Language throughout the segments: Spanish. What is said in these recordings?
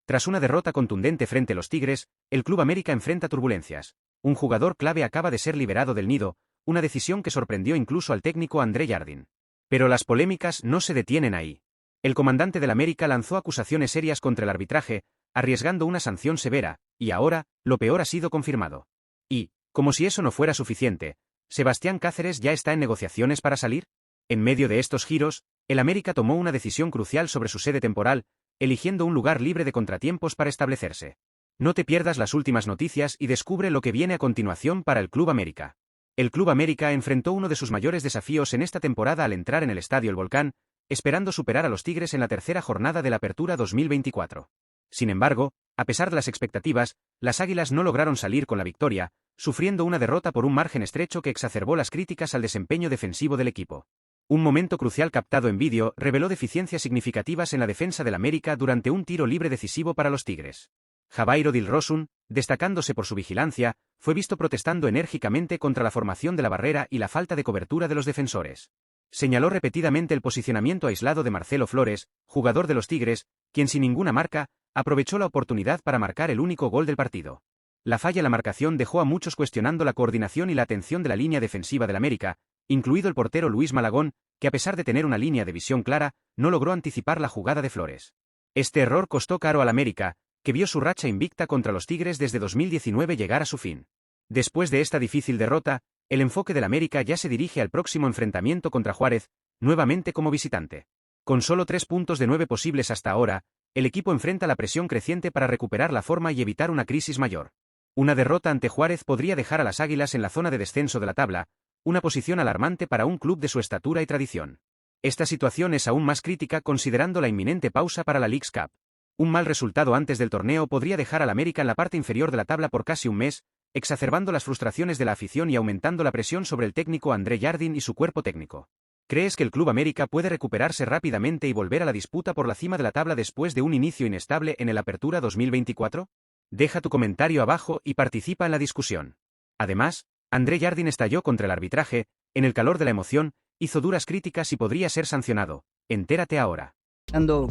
Tras una derrota contundente frente a los Tigres, el Club América enfrenta turbulencias. Un jugador clave acaba de ser liberado del nido, una decisión que sorprendió incluso al técnico André Jardín. Pero las polémicas no se detienen ahí. El comandante del América lanzó acusaciones serias contra el arbitraje, arriesgando una sanción severa, y ahora, lo peor ha sido confirmado. Y, como si eso no fuera suficiente, ¿Sebastián Cáceres ya está en negociaciones para salir? En medio de estos giros, el América tomó una decisión crucial sobre su sede temporal, eligiendo un lugar libre de contratiempos para establecerse. No te pierdas las últimas noticias y descubre lo que viene a continuación para el Club América. El Club América enfrentó uno de sus mayores desafíos en esta temporada al entrar en el Estadio El Volcán, esperando superar a los Tigres en la tercera jornada de la Apertura 2024. Sin embargo, a pesar de las expectativas, las Águilas no lograron salir con la victoria, sufriendo una derrota por un margen estrecho que exacerbó las críticas al desempeño defensivo del equipo. Un momento crucial captado en vídeo reveló deficiencias significativas en la defensa del América durante un tiro libre decisivo para los Tigres. Jabairo Dilrosun, destacándose por su vigilancia, fue visto protestando enérgicamente contra la formación de la barrera y la falta de cobertura de los defensores. Señaló repetidamente el posicionamiento aislado de Marcelo Flores, jugador de los Tigres, quien sin ninguna marca, aprovechó la oportunidad para marcar el único gol del partido. La falla en la marcación dejó a muchos cuestionando la coordinación y la atención de la línea defensiva del América, incluido el portero Luis Malagón, que a pesar de tener una línea de visión clara, no logró anticipar la jugada de Flores. Este error costó caro al América, que vio su racha invicta contra los Tigres desde 2019 llegar a su fin. Después de esta difícil derrota, el enfoque del América ya se dirige al próximo enfrentamiento contra Juárez, nuevamente como visitante. Con solo 3 puntos de 9 posibles hasta ahora, el equipo enfrenta la presión creciente para recuperar la forma y evitar una crisis mayor. Una derrota ante Juárez podría dejar a las Águilas en la zona de descenso de la tabla, una posición alarmante para un club de su estatura y tradición. Esta situación es aún más crítica considerando la inminente pausa para la Leagues Cup. Un mal resultado antes del torneo podría dejar al América en la parte inferior de la tabla por casi un mes, exacerbando las frustraciones de la afición y aumentando la presión sobre el técnico André Jardín y su cuerpo técnico. ¿Crees que el Club América puede recuperarse rápidamente y volver a la disputa por la cima de la tabla después de un inicio inestable en el Apertura 2024? Deja tu comentario abajo y participa en la discusión. Además, André Jardín estalló contra el arbitraje, en el calor de la emoción, hizo duras críticas y podría ser sancionado. Entérate ahora. Dando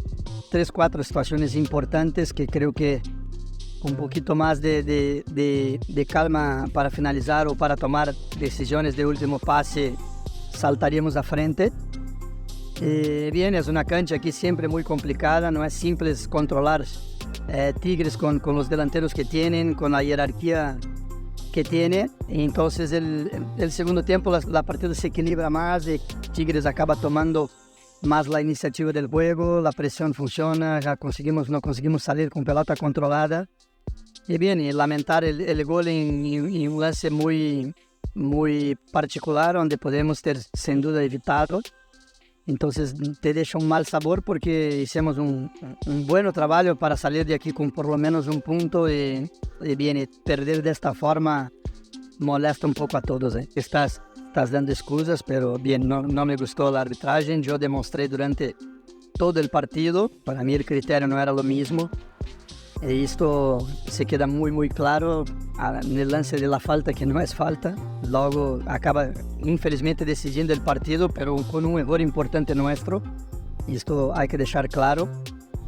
3-4 situaciones importantes que creo que un poquito más de calma para finalizar o para tomar decisiones de último pase, saltaríamos a frente. Bien, es una cancha aquí siempre muy complicada, no es simple controlar Tigres con los delanteros que tienen, con la jerarquía que tiene. Entonces el segundo tiempo la partida se equilibra más y Tigres acaba tomando más la iniciativa del juego, la presión funciona, ya no conseguimos salir con pelota controlada. Y bien, y lamentar el gol en un lance muy particular, donde podemos ter sin duda evitado. Entonces te deja un mal sabor porque hicimos un buen trabajo para salir de aquí con por lo menos un punto y bien, perder de esta forma molesta un poco a todos. Estás dando excusas, pero bien, no me gustó la arbitraje. Yo demostré durante todo el partido, para mí el criterio no era lo mismo. Y esto se queda muy claro en el lance de la falta, que no es falta. Luego acaba infelizmente decidiendo el partido, pero con un error importante nuestro. Esto hay que dejar claro,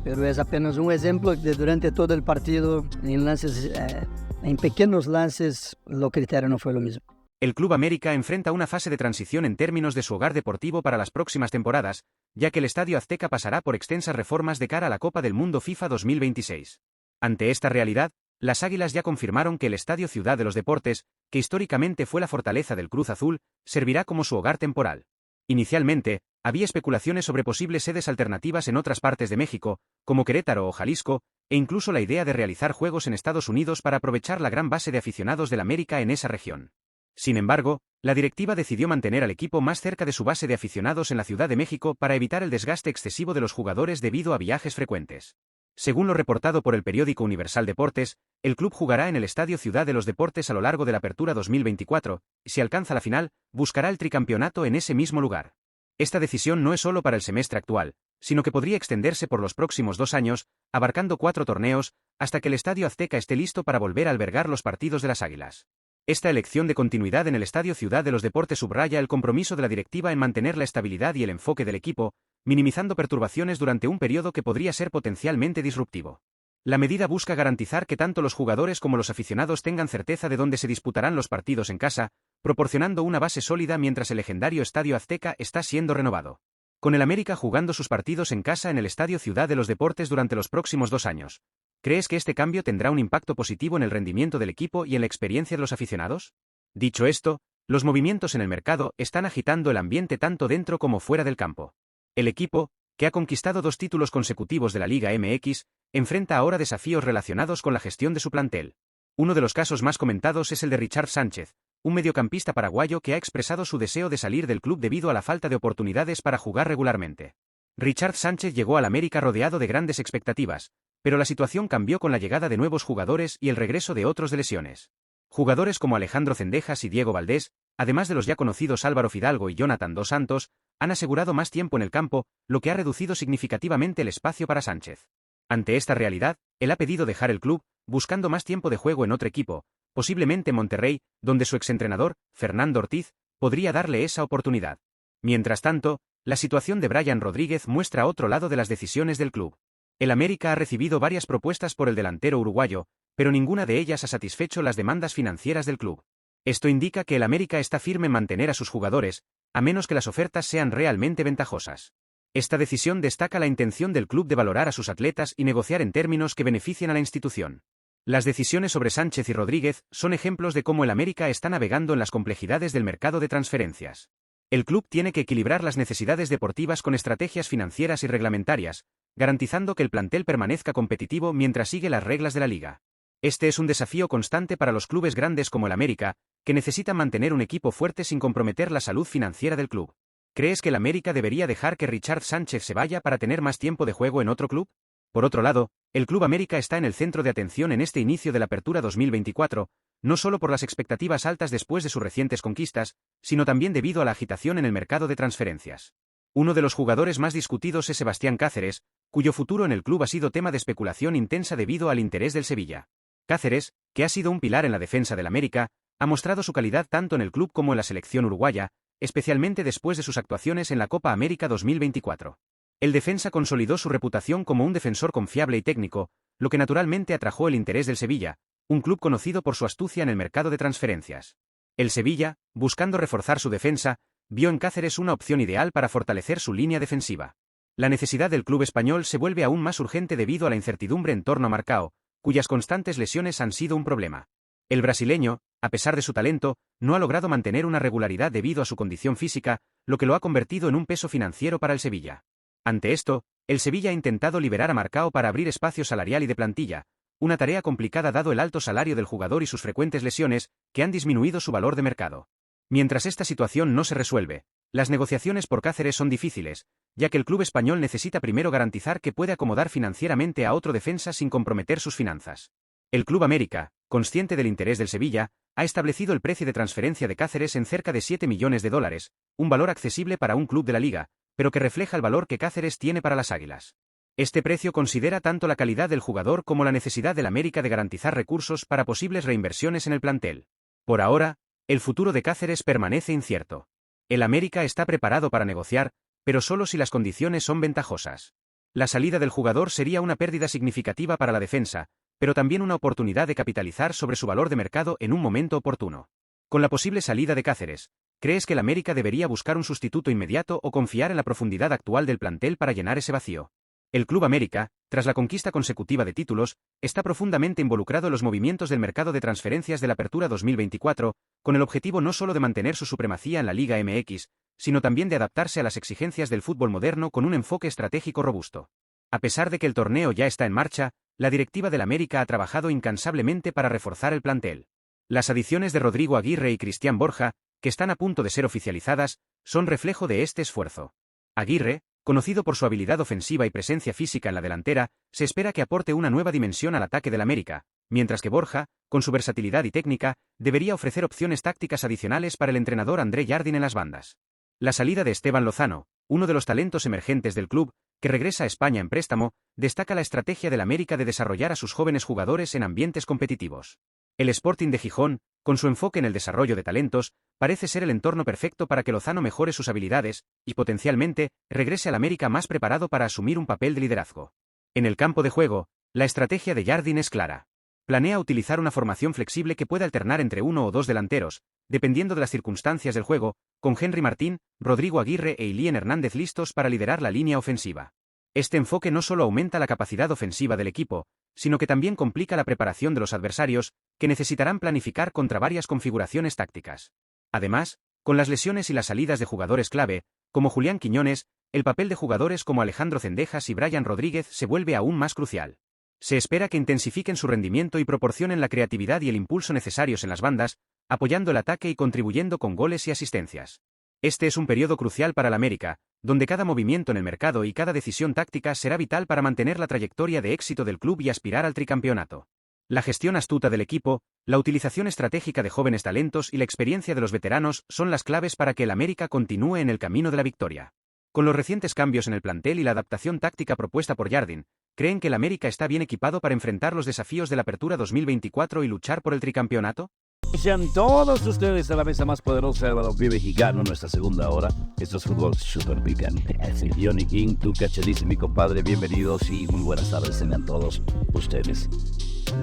pero es apenas un ejemplo de durante todo el partido, en pequeños lances, el criterio no fue lo mismo. El Club América enfrenta una fase de transición en términos de su hogar deportivo para las próximas temporadas, ya que el Estadio Azteca pasará por extensas reformas de cara a la Copa del Mundo FIFA 2026. Ante esta realidad, las Águilas ya confirmaron que el Estadio Ciudad de los Deportes, que históricamente fue la fortaleza del Cruz Azul, servirá como su hogar temporal. Inicialmente, había especulaciones sobre posibles sedes alternativas en otras partes de México, como Querétaro o Jalisco, e incluso la idea de realizar juegos en Estados Unidos para aprovechar la gran base de aficionados del América en esa región. Sin embargo, la directiva decidió mantener al equipo más cerca de su base de aficionados en la Ciudad de México para evitar el desgaste excesivo de los jugadores debido a viajes frecuentes. Según lo reportado por el periódico Universal Deportes, el club jugará en el Estadio Ciudad de los Deportes a lo largo de la Apertura 2024, y si alcanza la final, buscará el tricampeonato en ese mismo lugar. Esta decisión no es solo para el semestre actual, sino que podría extenderse por los próximos 2 años, abarcando 4 torneos, hasta que el Estadio Azteca esté listo para volver a albergar los partidos de las Águilas. Esta elección de continuidad en el Estadio Ciudad de los Deportes subraya el compromiso de la directiva en mantener la estabilidad y el enfoque del equipo, minimizando perturbaciones durante un periodo que podría ser potencialmente disruptivo. La medida busca garantizar que tanto los jugadores como los aficionados tengan certeza de dónde se disputarán los partidos en casa, proporcionando una base sólida mientras el legendario Estadio Azteca está siendo renovado. Con el América jugando sus partidos en casa en el Estadio Ciudad de los Deportes durante los próximos 2 años, ¿crees que este cambio tendrá un impacto positivo en el rendimiento del equipo y en la experiencia de los aficionados? Dicho esto, los movimientos en el mercado están agitando el ambiente tanto dentro como fuera del campo. El equipo, que ha conquistado 2 títulos consecutivos de la Liga MX, enfrenta ahora desafíos relacionados con la gestión de su plantel. Uno de los casos más comentados es el de Richard Sánchez, un mediocampista paraguayo que ha expresado su deseo de salir del club debido a la falta de oportunidades para jugar regularmente. Richard Sánchez llegó al América rodeado de grandes expectativas, pero la situación cambió con la llegada de nuevos jugadores y el regreso de otros de lesiones. Jugadores como Alejandro Cendejas y Diego Valdés, además de los ya conocidos Álvaro Fidalgo y Jonathan dos Santos, han asegurado más tiempo en el campo, lo que ha reducido significativamente el espacio para Sánchez. Ante esta realidad, él ha pedido dejar el club, buscando más tiempo de juego en otro equipo, posiblemente Monterrey, donde su exentrenador, Fernando Ortiz, podría darle esa oportunidad. Mientras tanto, la situación de Brian Rodríguez muestra otro lado de las decisiones del club. El América ha recibido varias propuestas por el delantero uruguayo, pero ninguna de ellas ha satisfecho las demandas financieras del club. Esto indica que el América está firme en mantener a sus jugadores, a menos que las ofertas sean realmente ventajosas. Esta decisión destaca la intención del club de valorar a sus atletas y negociar en términos que beneficien a la institución. Las decisiones sobre Sánchez y Rodríguez son ejemplos de cómo el América está navegando en las complejidades del mercado de transferencias. El club tiene que equilibrar las necesidades deportivas con estrategias financieras y reglamentarias, garantizando que el plantel permanezca competitivo mientras sigue las reglas de la liga. Este es un desafío constante para los clubes grandes como el América, que necesitan mantener un equipo fuerte sin comprometer la salud financiera del club. ¿Crees que el América debería dejar que Richard Sánchez se vaya para tener más tiempo de juego en otro club? Por otro lado, el Club América está en el centro de atención en este inicio de la Apertura 2024, no solo por las expectativas altas después de sus recientes conquistas, sino también debido a la agitación en el mercado de transferencias. Uno de los jugadores más discutidos es Sebastián Cáceres, cuyo futuro en el club ha sido tema de especulación intensa debido al interés del Sevilla. Cáceres, que ha sido un pilar en la defensa del América, ha mostrado su calidad tanto en el club como en la selección uruguaya, especialmente después de sus actuaciones en la Copa América 2024. El defensa consolidó su reputación como un defensor confiable y técnico, lo que naturalmente atrajo el interés del Sevilla, un club conocido por su astucia en el mercado de transferencias. El Sevilla, buscando reforzar su defensa, vio en Cáceres una opción ideal para fortalecer su línea defensiva. La necesidad del club español se vuelve aún más urgente debido a la incertidumbre en torno a Marcao, cuyas constantes lesiones han sido un problema. El brasileño, a pesar de su talento, no ha logrado mantener una regularidad debido a su condición física, lo que lo ha convertido en un peso financiero para el Sevilla. Ante esto, el Sevilla ha intentado liberar a Marcao para abrir espacio salarial y de plantilla, una tarea complicada dado el alto salario del jugador y sus frecuentes lesiones, que han disminuido su valor de mercado. Mientras esta situación no se resuelve, las negociaciones por Cáceres son difíciles, ya que el club español necesita primero garantizar que puede acomodar financieramente a otro defensa sin comprometer sus finanzas. El Club América, consciente del interés del Sevilla, ha establecido el precio de transferencia de Cáceres en cerca de $7 millones, un valor accesible para un club de la liga, pero que refleja el valor que Cáceres tiene para las Águilas. Este precio considera tanto la calidad del jugador como la necesidad del América de garantizar recursos para posibles reinversiones en el plantel. Por ahora, el futuro de Cáceres permanece incierto. El América está preparado para negociar, pero solo si las condiciones son ventajosas. La salida del jugador sería una pérdida significativa para la defensa, pero también una oportunidad de capitalizar sobre su valor de mercado en un momento oportuno. Con la posible salida de Cáceres, ¿crees que el América debería buscar un sustituto inmediato o confiar en la profundidad actual del plantel para llenar ese vacío? El Club América, tras la conquista consecutiva de títulos, está profundamente involucrado en los movimientos del mercado de transferencias de la Apertura 2024, con el objetivo no solo de mantener su supremacía en la Liga MX, sino también de adaptarse a las exigencias del fútbol moderno con un enfoque estratégico robusto. A pesar de que el torneo ya está en marcha, la directiva del América ha trabajado incansablemente para reforzar el plantel. Las adiciones de Rodrigo Aguirre y Cristian Borja, que están a punto de ser oficializadas, son reflejo de este esfuerzo. Aguirre, conocido por su habilidad ofensiva y presencia física en la delantera, se espera que aporte una nueva dimensión al ataque del América, mientras que Borja, con su versatilidad y técnica, debería ofrecer opciones tácticas adicionales para el entrenador André Jardín en las bandas. La salida de Esteban Lozano, uno de los talentos emergentes del club, que regresa a España en préstamo, destaca la estrategia del América de desarrollar a sus jóvenes jugadores en ambientes competitivos. El Sporting de Gijón, con su enfoque en el desarrollo de talentos, parece ser el entorno perfecto para que Lozano mejore sus habilidades y, potencialmente, regrese al América más preparado para asumir un papel de liderazgo. En el campo de juego, La estrategia de Jardine es clara. Planea utilizar una formación flexible que puede alternar entre uno o dos delanteros, dependiendo de las circunstancias del juego, con Henry Martín, Rodrigo Aguirre e Ilien Hernández listos para liderar la línea ofensiva. Este enfoque no solo aumenta la capacidad ofensiva del equipo, sino que también complica la preparación de los adversarios, que necesitarán planificar contra varias configuraciones tácticas. Además, con las lesiones y las salidas de jugadores clave, como Julián Quiñones, el papel de jugadores como Alejandro Cendejas y Brian Rodríguez se vuelve aún más crucial. Se espera que intensifiquen su rendimiento y proporcionen la creatividad y el impulso necesarios en las bandas, apoyando el ataque y contribuyendo con goles y asistencias. Este es un periodo crucial para la América, donde cada movimiento en el mercado y cada decisión táctica será vital para mantener la trayectoria de éxito del club y aspirar al tricampeonato. La gestión astuta del equipo, la utilización estratégica de jóvenes talentos y la experiencia de los veteranos son las claves para que el América continúe en el camino de la victoria. Con los recientes cambios en el plantel y la adaptación táctica propuesta por Jardine, ¿creen que el América está bien equipado para enfrentar los desafíos de la Apertura 2024 y luchar por el tricampeonato? Sean todos ustedes a la mesa más poderosa del balompié mexicano, nuestra segunda hora. Esto es Fútbol Super Picante. Johnny King, tú cachalice, mi compadre, bienvenidos y muy buenas tardes tengan todos ustedes.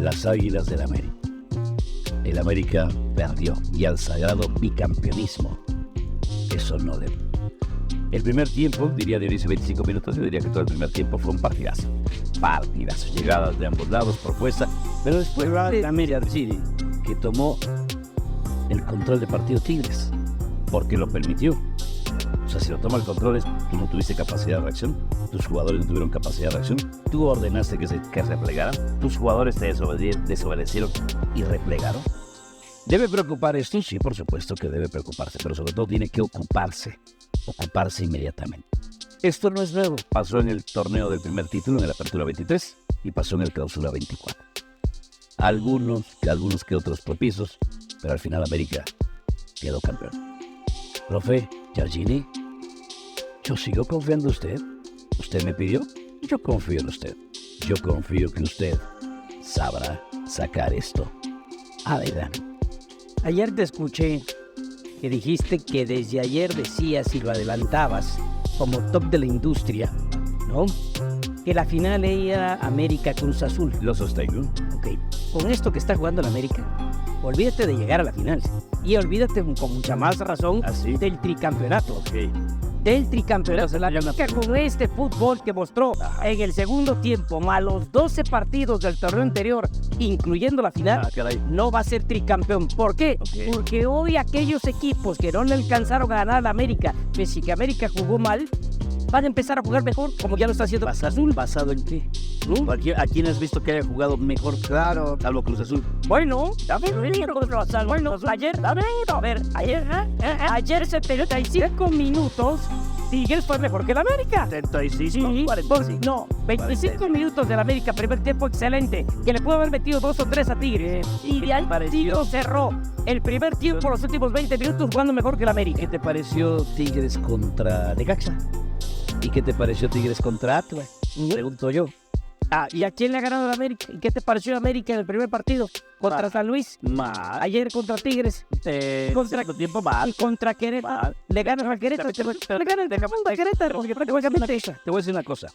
Las Águilas del América. El América perdió y al sagrado bicampeonismo. Eso no debe. El primer tiempo, diría Dionisio 25 minutos, yo diría que todo el primer tiempo fue un partidazo. Partidazo, llegadas de ambos lados, propuesta, pero después la América decide que tomó el control del partido Tigres, porque lo permitió. O sea, si lo toma el control es tú no tuviste capacidad de reacción, tus jugadores no tuvieron capacidad de reacción, tú ordenaste que replegaran, tus jugadores te desobedecieron y replegaron. ¿Debe preocupar esto? Sí, por supuesto que debe preocuparse, pero sobre todo tiene que ocuparse inmediatamente. Esto no es nuevo. Pasó en el torneo del primer título, en la Apertura 23, y pasó en el Clausura 24. Algunos que otros tropiezos, pero al final América quedó campeón. Profe Jardine, yo sigo confiando en usted. Usted me pidió, yo confío en usted. Yo confío que usted sabrá sacar esto adelante. Ayer te escuché que dijiste que desde ayer decías y lo adelantabas como top de la industria, ¿no? Que la final era América Cruz Azul. Lo sostengo. Ok, con esto que está jugando la América, olvídate de llegar a la final. Y olvídate con mucha más razón del tricampeonato. Okay. Del tricampeonato. La América con este fútbol que mostró en el segundo tiempo, más los 12 partidos del torneo anterior, incluyendo la final, no va a ser tricampeón. ¿Por qué? Okay. Porque hoy aquellos equipos que no le alcanzaron a ganar a la América, pese que América jugó mal, van a empezar a jugar mejor, como ya lo está haciendo Cruz Azul. ¿Basado en qué? ¿No? ¿A quién has visto que haya jugado mejor? Claro. Salvo Cruz Azul. Bueno, ayer 75 minutos, Tigres fue mejor que la América. 75, 45. No, 25 minutos de la América, primer tiempo excelente, que le pudo haber metido 2 o 3 a Tigres. Y de ahí Tigres cerró el primer tiempo, los últimos 20 minutos, jugando mejor que la América. ¿Qué te pareció Tigres contra Necaxa? ¿Y qué te pareció Tigres contra Atlas? Pregunto yo. ¿Y a quién le ha ganado la América? ¿Y qué te pareció América en el primer partido? Contra San Luis. Ayer contra Tigres. Contra tiempo mal. Contra Querétaro. Le ganas a Querétaro. Le ganas de Querétaro. Te voy a decir una cosa.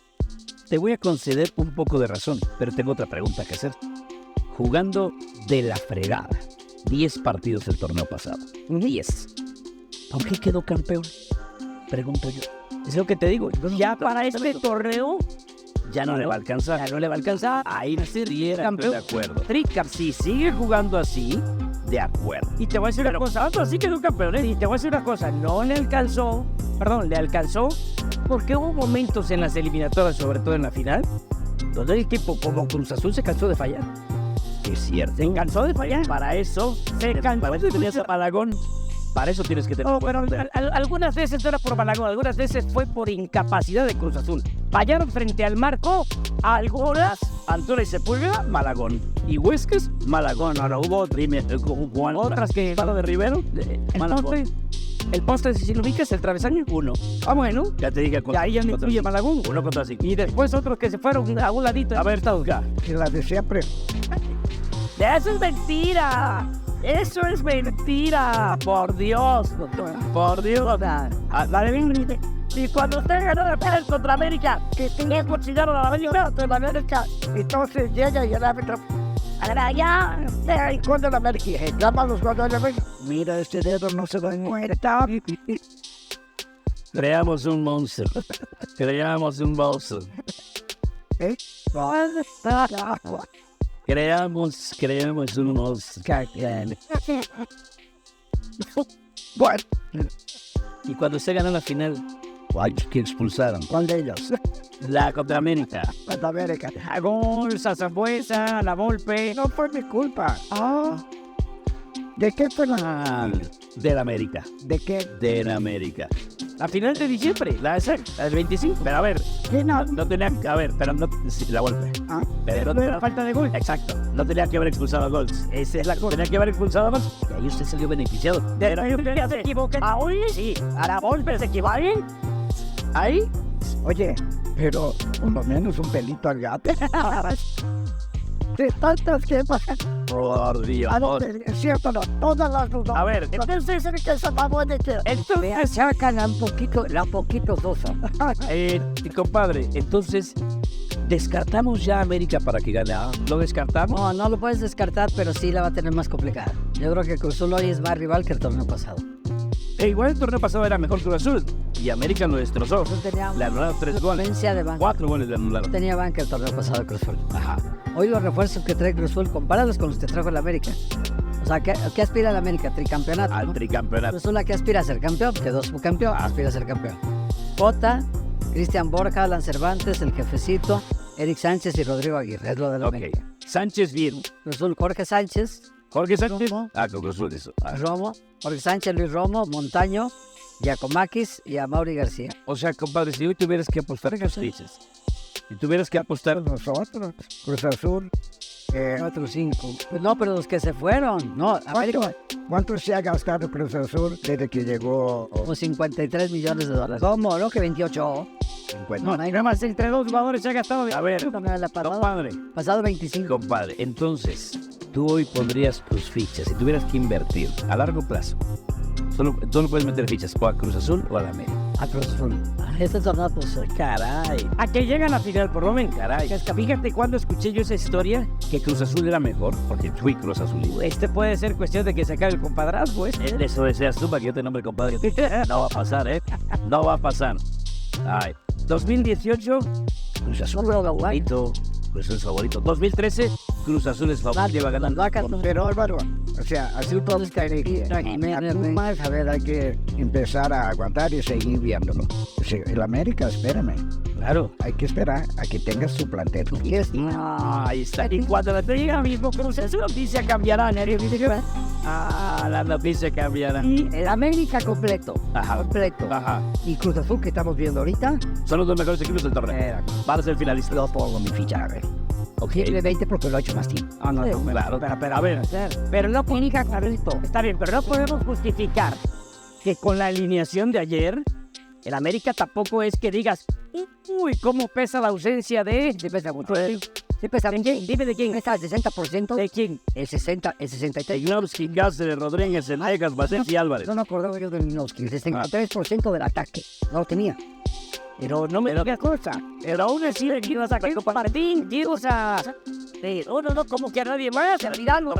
Te voy a conceder un poco de razón, pero tengo otra pregunta que hacer. Jugando de la fregada, 10 partidos el torneo pasado. 10. ¿Por qué quedó campeón? Pregunto yo. Es lo que te digo. Ya para este torneo ya no le va a alcanzar. Ya no le va a alcanzar. Ahí sería campeón. De acuerdo. Si sigue jugando así, de acuerdo. Y te voy a decir una cosa. Así quedó campeón. Y te voy a decir una cosa. Le alcanzó porque hubo momentos en las eliminatorias, sobre todo en la final, donde el equipo como Cruz Azul se cansó de fallar. Es cierto. Se cansó de fallar. Para eso se cansó de fallar. Malagón. Para eso tienes que tener... No, pero algunas veces no era por Malagón, algunas veces fue por incapacidad de Cruz Azul. Fallaron frente al marco, algunas, Antuna y Sepúlveda, Malagón. Y Huescas, Malagón. Ahora hubo otras que... Palo de Rivero, Malagón. El poste, si lo ubicas, el travesaño, 1. Bueno. Ya te dije... Y ahí ya no incluye Malagón. 1 contra 5. Y después otros que se fueron a un ladito. A ver, está acá. Y la de siempre. ¡Eso es mentira! ¡Eso es mentira! ¡Por Dios, doctora! ¡Por Dios! Y cuando usted ganó la final contra América, que tenía considerado a la América, entonces llega y el árbitro, ahora ya, y cuando la América, llama a los jugadores de América, mira, este dedo no se va a muerto. Creamos un monstruo. Creamos un monstruo. Creamos un monstruo. Bueno, Y cuando se ganó la final, ¿cuál que expulsaron? ¿cuál de ellos? La contra América. Contra América. A gol, Zambuesa, la Volpe. No fue mi culpa. ¿De qué fue la...? Del América. ¿De qué? Del América. La final de diciembre, la del 25. Pero a ver, ¿Qué no? no tenía que haber, pero no, sí, la golpe. Pero no era falta de gol. Exacto, no tenía que haber expulsado a Golds. Esa es la cosa. Tenía que haber expulsado a Golds. Y ahí usted salió beneficiado. Pero usted se equivoca. Hoy sí, a la Volpe se equivocan. Ahí, Oye, pero por lo menos un pelito al gato. De tantas que pasan. por Dios. Es cierto, no, todas las dudas. A ver, entonces es que se va a poner que... Entonces sacan un poquito, la poquito dosa. compadre, entonces, descartamos ya a América para que gane. ¿Lo descartamos? No, no lo puedes descartar, pero sí la va a tener más complicada. Yo creo que Cruz Azul hoy es más rival que el torneo pasado. Igual el torneo pasado era mejor Cruz Azul. Y América lo destrozó. Tenía Le anularon 3 goles. diferencia de banca. 4 goles le anularon. Tenía banca el torneo pasado de Cruz Azul. Ajá. Hoy los refuerzos que trae Cruz Azul, comparados con los que trajo el América. O sea, ¿qué aspira el América? Tricampeonato, Al ¿no? tricampeonato. Cruz Azul a qué aspira a ser campeón, quedó subcampeón, aspira a ser campeón. Cota, Cristian Borja, Alan Cervantes, el jefecito, Eric Sánchez y Rodrigo Aguirre, es lo del Ok. América. Sánchez bien. Cruz Azul, Jorge Sánchez, Jorge Sánchez. Romo. Con Cruz Azul eso. Romo, Jorge Sánchez, Luis Romo, Montaño, Giacomakis y Amaury García. O sea, compadre, si hoy tuvieras que apostar tus fichas, si tuvieras que apostar Nosotros, Cruz Azul, 4 o 5. Pues no, pero los que se fueron. No, América, ¿cuánto se ha gastado Cruz Azul desde que llegó? como 53 millones de dólares. ¿Cómo? ¿No? Que 28. 50. No, nada más entre dos jugadores se ha gastado. A ver, compadre, Pasado 25. compadre, entonces, tú hoy pondrías tus fichas, si tuvieras que invertir a largo plazo, solo puedes meter fichas o a Cruz Azul o a la América. A Cruz Azul. Este torneo, pues, Caray, A que llegan a la final, por lo menos. caray. Es que fíjate cuando escuché yo esa historia, Que Cruz Azul era mejor, porque fui Cruz Azul. puede ser cuestión de que se acabe el compadrazgo, Eso deseas tú para que yo te nombre compadre. No va a pasar, No va a pasar. Ay, 2018, Cruz Azul favorito. Cruz Azul es favorito. 2013, Cruz Azul es favorito. Lleva ganando. pero Álvaro, o sea, así todo está aquí. A ver, hay que empezar a aguantar y seguir viéndolo. O sea, el América, espérame. Claro. Hay que esperar a que tenga su plantel. Ahí está. Y cuando le diga mismo Cruz Azul, noticia cambiará, ¿no? La noticia cambiará. Y el América completo. Ajá. Completo. Ajá. Y Cruz Azul que estamos viendo ahorita, Son los dos mejores equipos del torneo. Van a ser finalistas. lo pongo mi ficha, a ver. Ok. Tiene 20 porque lo ha hecho más tiempo. Claro, pero a ver. Pero no única, Carlito. Está bien, pero no podemos justificar que con la alineación de ayer, el América tampoco es que digas, uy, cómo pesa la ausencia de... Sí pesa mucho. Sí pesa mucho. Dime de quién. Pesa el 60%. ¿De quién? El 60, el 63. Ignacy, Cáceres, Rodríguez, Enegas, Basés y Álvarez. No me acordaba yo de Minovsky. El 63% del ataque. No lo tenía. Pero no me digas cosa. Pero aún así le quiero sacar con Martín, Diego, o sea... No, como que a nadie más. A Hidalgo,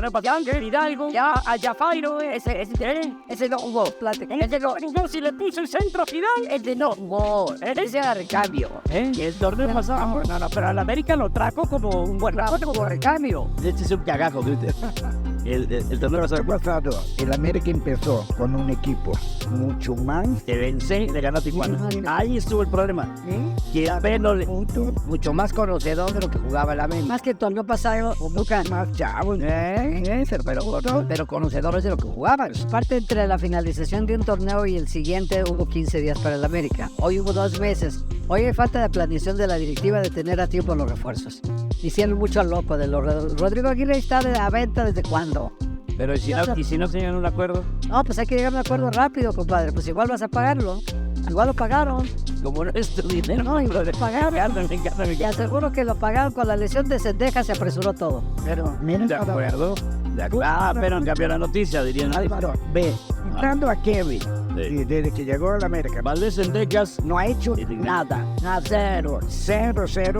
Hidalgo, ya a Jafairo, ese no jugó. Ese no, si le puso el centro a Fidal, ese no jugó. Ese era recambio. Y el torneo pasado, no, pero al América lo trajo como un buen rato, como recambio. Este es un cagajo, Twitter. El torneo pasado. El América empezó con un equipo mucho más... Te vence, le ganó a Tijuana. Ahí estuvo el problema. Que apenas le... Mucho más conocedor de lo que jugaba el América. Más que el torneo pasado, nunca más chavos. Pero conocedores de lo que jugaban. Parte entre la finalización de un torneo y el siguiente hubo 15 días para el América. Hoy hubo 2 meses. Hoy hay falta de planeación de la directiva de tener a tiempo los refuerzos. Hicieron mucho al loco de los... Rodrigo Aguirre está a la venta ¿desde cuándo? Pero ¿y si no se llegan a un acuerdo? No, pues hay que llegar a un acuerdo rápido, compadre. Pues igual vas a pagarlo. Igual lo pagaron. Como no es tu dinero. No, igual lo pagaron. Te aseguro que lo pagaron con la lesión de Cendejas, se apresuró todo. Pero miren, ¿De acuerdo? Pero cambió la noticia, dirían. Álvaro, ve, entrando a Kevin, Sí. desde que llegó a la América. Valdés en Decas. No ha hecho nada. Cero.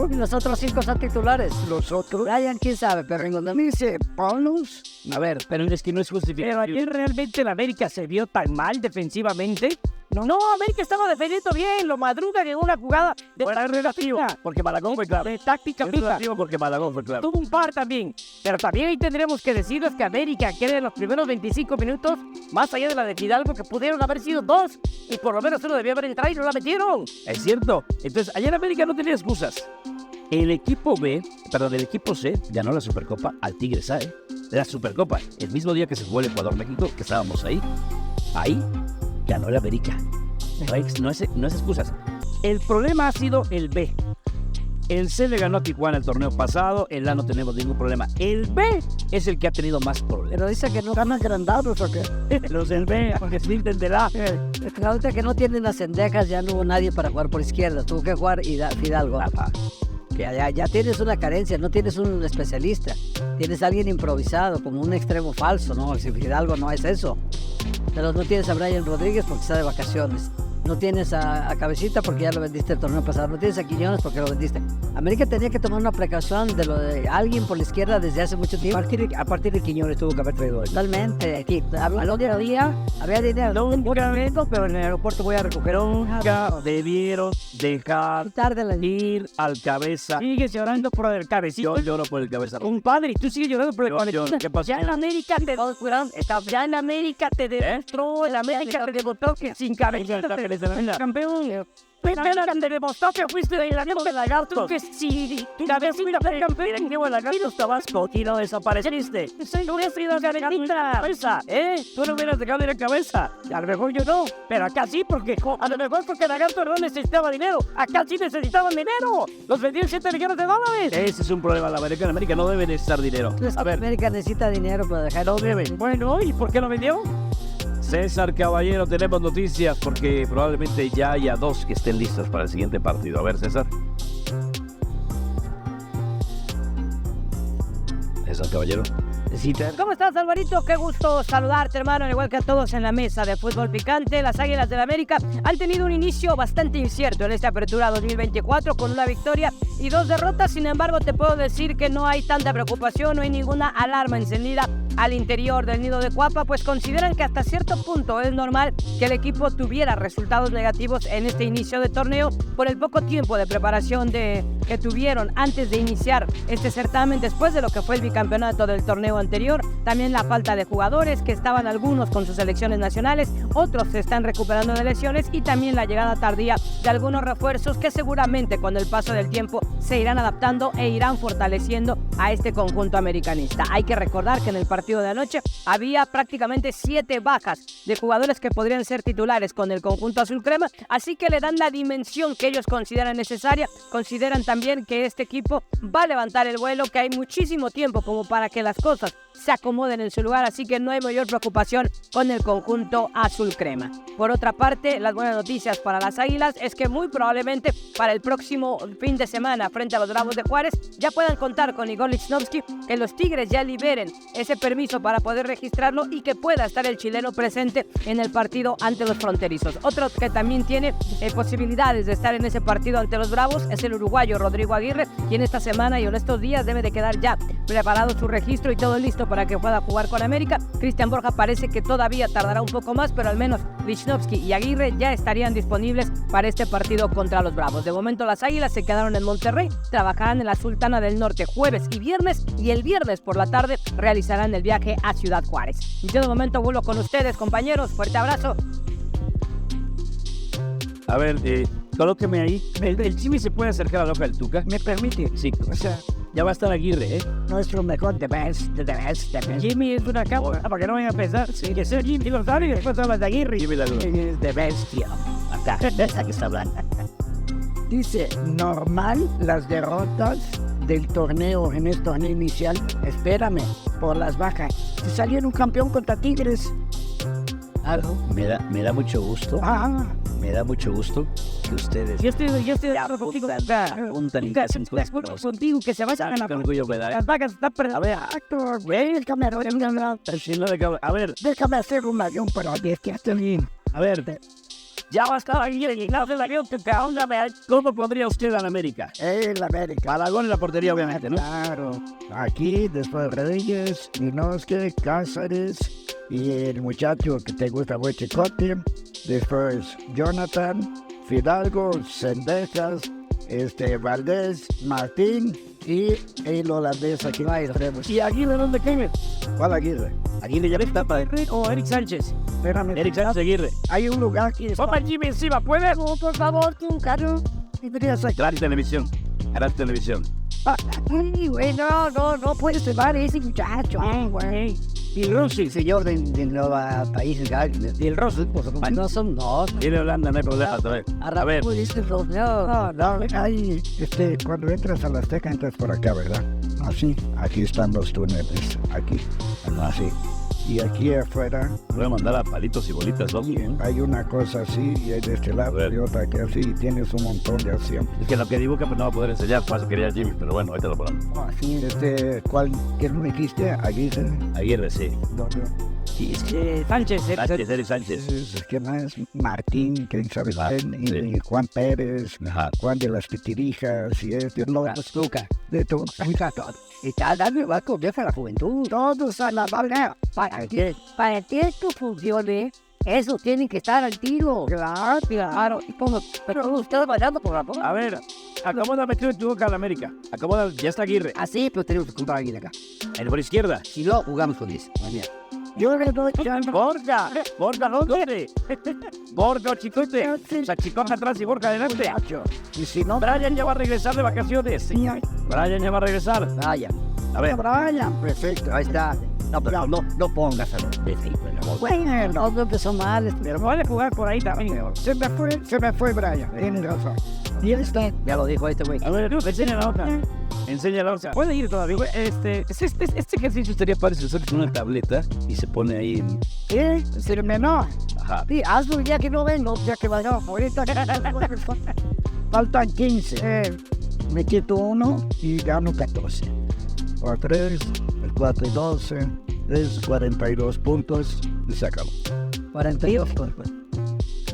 Y los otros 5 son titulares. Los otros. Brian, quién sabe, pero en donde Dice, ponlos. A ver, pero es que no es Pero justificado. ayer realmente la América se vio tan mal defensivamente. No, América estaba defendiendo bien, lo madrugan en una jugada de relativo, porque Malagón fue claro. de táctica Es fija. relativo porque Malagón fue claro. Tuvo un par también, pero también ahí tendremos que decirles que América queda en los primeros 25 minutos, más allá de la de Fidalgo, que pudieron haber sido 2, y por lo menos uno debió haber entrado y no la metieron. Es cierto. Entonces, ayer América no tenía excusas. El equipo C ganó la Supercopa al Tigres A, ¿eh? La Supercopa, el mismo día que se jugó el Ecuador-México, que estábamos ahí ganó el América. No es excusas. El problema ha sido el B. El C le ganó a Tijuana el torneo pasado, el A no tenemos ningún problema. El B es el que ha tenido más problemas. Pero dice que no están agrandados o qué. Los del B, porque se sienten del A. Ahorita que no tienen las cendejas, ya no hubo nadie para jugar por izquierda. Tuvo que jugar Fidalgo. Que ya tienes una carencia, no tienes un especialista. Tienes a alguien improvisado, como un extremo falso, ¿no? Si Fidalgo no es eso. Pero no tienes a Brian Rodríguez porque está de vacaciones. No tienes a Cabecita porque ya lo vendiste el torneo pasado. No tienes a Quiñones porque lo vendiste. América tenía que tomar una precaución de lo de alguien por la izquierda desde hace mucho tiempo. A partir de Quiñones tuvo que haber traído. Totalmente. Aquí, al otro día había dinero. Nunca, pero en el aeropuerto voy a recoger Nunca debieron dejar Tarde la ir al Cabeza. Sigues llorando por el cabecito. Yo lloro por el Cabeza. Compadre, tú sigues llorando por el cabecito. ¿Qué pasó? Ya en América te ya en América te demostró, en América te demostró que sin cabecita te campeón. Pero te demostró que fuiste de la de lagarto, que si tu cabecita fue campeón, que lagarto Tabasco y no desapareciste. No hubieras ido a la cabeza, tú no hubieras dejado de la cabeza. A lo mejor yo no, pero acá sí, porque a lo mejor porque lagarto no necesitaba dinero. Acá sí necesitaban dinero. Los vendieron $7 millones. Ese es un problema. La América no debe necesitar dinero. A ver, América necesita dinero para dejar. no debe. Bueno, ¿y por qué lo vendió? César Caballero, tenemos noticias porque probablemente ya haya 2 que estén listos para el siguiente partido. A ver, César. César Caballero. ¿Cómo estás, Alvarito? Qué gusto saludarte, hermano, al igual que a todos en la mesa de Fútbol Picante. Las Águilas del América han tenido un inicio bastante incierto en esta apertura 2024 con una victoria y 2 derrotas. Sin embargo, te puedo decir que no hay tanta preocupación, no hay ninguna alarma encendida al interior del nido de Cuapa, pues consideran que hasta cierto punto es normal que el equipo tuviera resultados negativos en este inicio de torneo por el poco tiempo de preparación que tuvieron antes de iniciar este certamen, después de lo que fue el bicampeonato del torneo anterior. También la falta de jugadores, que estaban algunos con sus selecciones nacionales, otros se están recuperando de lesiones, y también la llegada tardía de algunos refuerzos que seguramente con el paso del tiempo se irán adaptando e irán fortaleciendo a este conjunto americanista. Hay que recordar que en el partido de anoche había prácticamente 7 bajas de jugadores que podrían ser titulares con el conjunto azul crema, así que le dan la dimensión que ellos consideran necesaria. Consideran también que este equipo va a levantar el vuelo, que hay muchísimo tiempo como para que las cosas se acomoden en su lugar, así que no hay mayor preocupación con el conjunto azul crema. Por otra parte, las buenas noticias para las Águilas es que muy probablemente para el próximo fin de semana frente a los Bravos de Juárez ya puedan contar con Igor Lichnowsky, que los Tigres ya liberen ese permiso para poder registrarlo y que pueda estar el chileno presente en el partido ante los fronterizos. Otro que también tiene posibilidades de estar en ese partido ante los Bravos es el uruguayo Rodrigo Aguirre, quien esta semana y en estos días debe de quedar ya preparado su registro y todo listo para que pueda jugar con América. Cristian Borja parece que todavía tardará un poco más, pero al menos Lichnowsky y Aguirre ya estarían disponibles para este partido contra los Bravos. De momento las Águilas se quedaron en Monterrey, trabajarán en la Sultana del Norte jueves y viernes, y el viernes por la tarde realizarán el viaje a Ciudad Juárez. Yo de momento vuelvo con ustedes, compañeros. Fuerte abrazo. A ver, colóqueme ahí. El Jimmy se puede acercar a la hoja del Tuca. ¿Me permite? Sí, O sea, ya va a estar Aguirre, nuestro mejor the best. Jimmy es una capa, para que no vayan a pensar que ser Jimmy González y después hablas de Aguirre. Jimmy la luz. Es the best, tío. Acá, esa que está hablando. Dice, normal las derrotas del torneo en este torneo inicial. Espérame, por las bajas. Si salieron campeón contra Tigres. Algo. Me da mucho gusto. Me da mucho gusto que ustedes Yo estoy de acuerdo contigo. apuntan y hacen De acuerdo contigo que se vayan a la... Con orgullo me da, Las vacas están perdidas. A ver, Actor, güey, déjame a ver, déjame hacer un avión, pero es que hasta bien. A ver, ya va a estar ahí en el avión que ¿cómo pondría usted al América? El América. Malagón en la portería, obviamente, ¿no? Claro. Aquí, después Reyes, Inoske, Cáceres y el muchacho que te gusta, Chicote. Después Jonathan, Fidalgo, Sendejas, Valdés, Martín y el holandés aquí. ¿Y Aguirre dónde quede? ¿Cuál Aguirre? Aguirre ya está para ¿O Eric Sánchez? Espérame. Eric Sánchez Aguirre. Hay un lugar aquí. Ponme el Jimmy encima, ¿puedes? Oh, por favor, un carro. Gran televisión. Gran televisión. Ay, güey, no puedes llevar a ese muchacho. Güey. Y Rossi, señor de Nueva Países Gales. Y el Rossi, pues, No son dos. Viene Holanda, no hay problema. A ver. No, ahí, cuando entras a la Azteca, entras por acá, ¿verdad? Así, aquí están los túneles, aquí, así. Y aquí afuera Voy a mandar a palitos y bolitas, ¿no? hay una cosa así, y de este lado y otra que así, y tienes un montón de asientos. Es que lo que dibuja pues no va a poder enseñar, por eso quería Jimmy, pero bueno, ahorita lo ponemos. Así, ¿qué me dijiste? Aguirre. Aguirre, sí. ¿Dónde? Sánchez, Eric Sánchez. ¿Qué más? Martín, quién sabe quién, y Juan Pérez, Ajá. Juan de las Pitirijas, y Azúcar. de todo. Y cada año va a comienza la juventud. Todos a la bala. Para que esto funcione, eso tiene que estar al tiro. Claro. Y pero usted bailando por la boca. A ver, acomódame tú en tu boca al América. Acomoda, ya está Aguirre. Así, pero tenemos que comprar alguien acá. El por izquierda. Si no, jugamos con eso. Yo le doy Borja, ¿dónde? Borja o Chicote. O sea, Chicote atrás y Borja adelante. y si no, Brian ya va a regresar de vacaciones. Brian ya va a regresar. Vaya. A ver, Brian, perfecto. Ahí está. No, pero no pongas a los de Bueno, no empezó mal. Pero me vale jugar por ahí también. se me fue Brian, tienes razón. Y él está. Ya lo dijo este güey. a ver, enseña la otra. Enseña la otra. Puede ir todavía. Este ejercicio estaría padre si usted tiene una tableta y se pone ahí. Se menor. Ajá. Sí, hazlo ya que no vengo, ya que vayamos ahorita. Faltan 15. Me quito uno y gano 14. Por 3, el 4 y 12, es 42 puntos y se acabó. 42.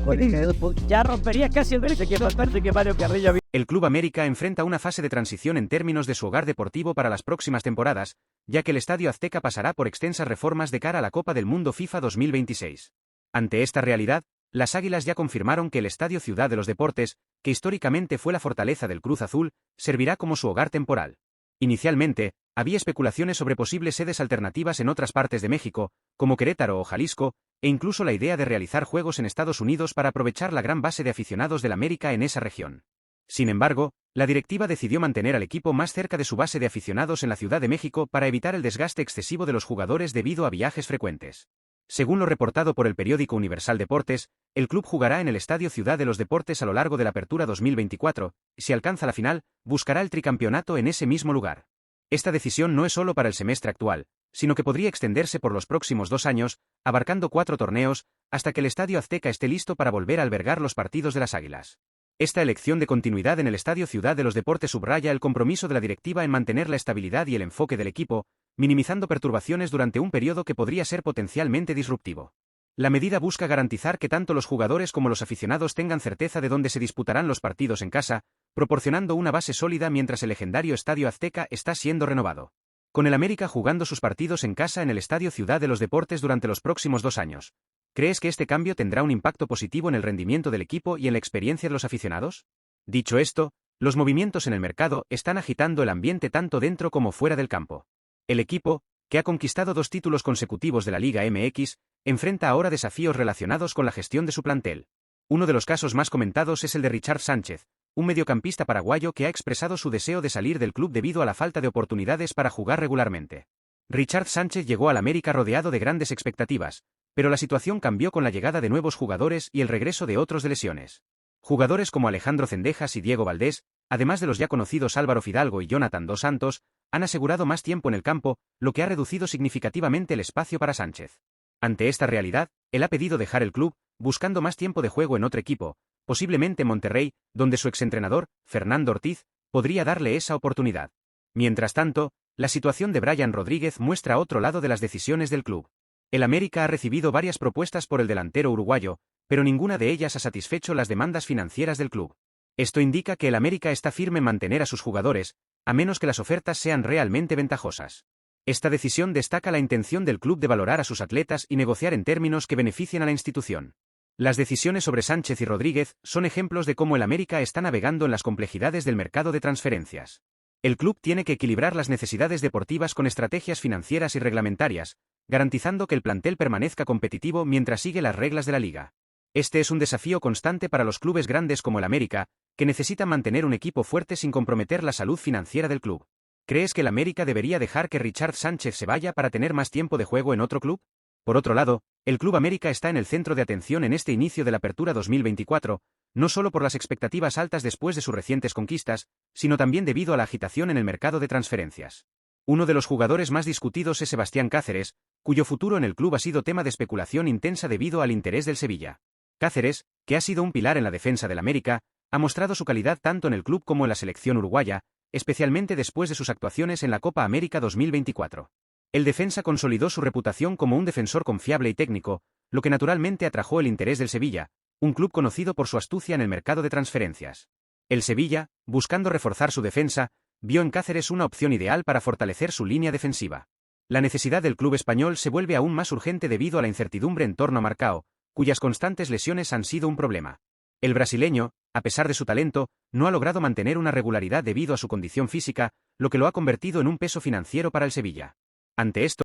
42 puntos. Ya rompería casi el derecho. Parece que Mario Carrillo El Club América enfrenta una fase de transición en términos de su hogar deportivo para las próximas temporadas, ya que el Estadio Azteca pasará por extensas reformas de cara a la Copa del Mundo FIFA 2026. Ante esta realidad, las Águilas ya confirmaron que el Estadio Ciudad de los Deportes, que históricamente fue la fortaleza del Cruz Azul, servirá como su hogar temporal. Inicialmente, había especulaciones sobre posibles sedes alternativas en otras partes de México, como Querétaro o Jalisco, e incluso la idea de realizar juegos en Estados Unidos para aprovechar la gran base de aficionados del América en esa región. Sin embargo, la directiva decidió mantener al equipo más cerca de su base de aficionados en la Ciudad de México para evitar el desgaste excesivo de los jugadores debido a viajes frecuentes. Según lo reportado por el periódico Universal Deportes, el club jugará en el Estadio Ciudad de los Deportes a lo largo de la Apertura 2024, y si alcanza la final, buscará el tricampeonato en ese mismo lugar. Esta decisión no es solo para el semestre actual, sino que podría extenderse por los próximos 2 años, abarcando 4 torneos, hasta que el Estadio Azteca esté listo para volver a albergar los partidos de las Águilas. Esta elección de continuidad en el Estadio Ciudad de los Deportes subraya el compromiso de la directiva en mantener la estabilidad y el enfoque del equipo, minimizando perturbaciones durante un periodo que podría ser potencialmente disruptivo. La medida busca garantizar que tanto los jugadores como los aficionados tengan certeza de dónde se disputarán los partidos en casa, proporcionando una base sólida mientras el legendario Estadio Azteca está siendo renovado. Con el América jugando sus partidos en casa en el Estadio Ciudad de los Deportes durante los próximos 2 años, ¿crees que este cambio tendrá un impacto positivo en el rendimiento del equipo y en la experiencia de los aficionados? Dicho esto, los movimientos en el mercado están agitando el ambiente tanto dentro como fuera del campo. El equipo, que ha conquistado 2 títulos consecutivos de la Liga MX, enfrenta ahora desafíos relacionados con la gestión de su plantel. Uno de los casos más comentados es el de Richard Sánchez, un mediocampista paraguayo que ha expresado su deseo de salir del club debido a la falta de oportunidades para jugar regularmente. Richard Sánchez llegó al América rodeado de grandes expectativas, pero la situación cambió con la llegada de nuevos jugadores y el regreso de otros de lesiones. Jugadores como Alejandro Cendejas y Diego Valdés, además de los ya conocidos Álvaro Fidalgo y Jonathan Dos Santos, han asegurado más tiempo en el campo, lo que ha reducido significativamente el espacio para Sánchez. Ante esta realidad, él ha pedido dejar el club, buscando más tiempo de juego en otro equipo, posiblemente Monterrey, donde su exentrenador, Fernando Ortiz, podría darle esa oportunidad. Mientras tanto, la situación de Brian Rodríguez muestra otro lado de las decisiones del club. El América ha recibido varias propuestas por el delantero uruguayo, pero ninguna de ellas ha satisfecho las demandas financieras del club. Esto indica que el América está firme en mantener a sus jugadores, a menos que las ofertas sean realmente ventajosas. Esta decisión destaca la intención del club de valorar a sus atletas y negociar en términos que beneficien a la institución. Las decisiones sobre Sánchez y Rodríguez son ejemplos de cómo el América está navegando en las complejidades del mercado de transferencias. El club tiene que equilibrar las necesidades deportivas con estrategias financieras y reglamentarias, garantizando que el plantel permanezca competitivo mientras sigue las reglas de la liga. Este es un desafío constante para los clubes grandes como el América, que necesitan mantener un equipo fuerte sin comprometer la salud financiera del club. ¿Crees que el América debería dejar que Richard Sánchez se vaya para tener más tiempo de juego en otro club? Por otro lado, el Club América está en el centro de atención en este inicio de la Apertura 2024, no solo por las expectativas altas después de sus recientes conquistas, sino también debido a la agitación en el mercado de transferencias. Uno de los jugadores más discutidos es Sebastián Cáceres, cuyo futuro en el club ha sido tema de especulación intensa debido al interés del Sevilla. Cáceres, que ha sido un pilar en la defensa del América, ha mostrado su calidad tanto en el club como en la selección uruguaya, especialmente después de sus actuaciones en la Copa América 2024. El defensa consolidó su reputación como un defensor confiable y técnico, lo que naturalmente atrajo el interés del Sevilla, un club conocido por su astucia en el mercado de transferencias. El Sevilla, buscando reforzar su defensa, vio en Cáceres una opción ideal para fortalecer su línea defensiva. La necesidad del club español se vuelve aún más urgente debido a la incertidumbre en torno a Marcao, cuyas constantes lesiones han sido un problema. El brasileño, a pesar de su talento, no ha logrado mantener una regularidad debido a su condición física, lo que lo ha convertido en un peso financiero para el Sevilla. Ante esto,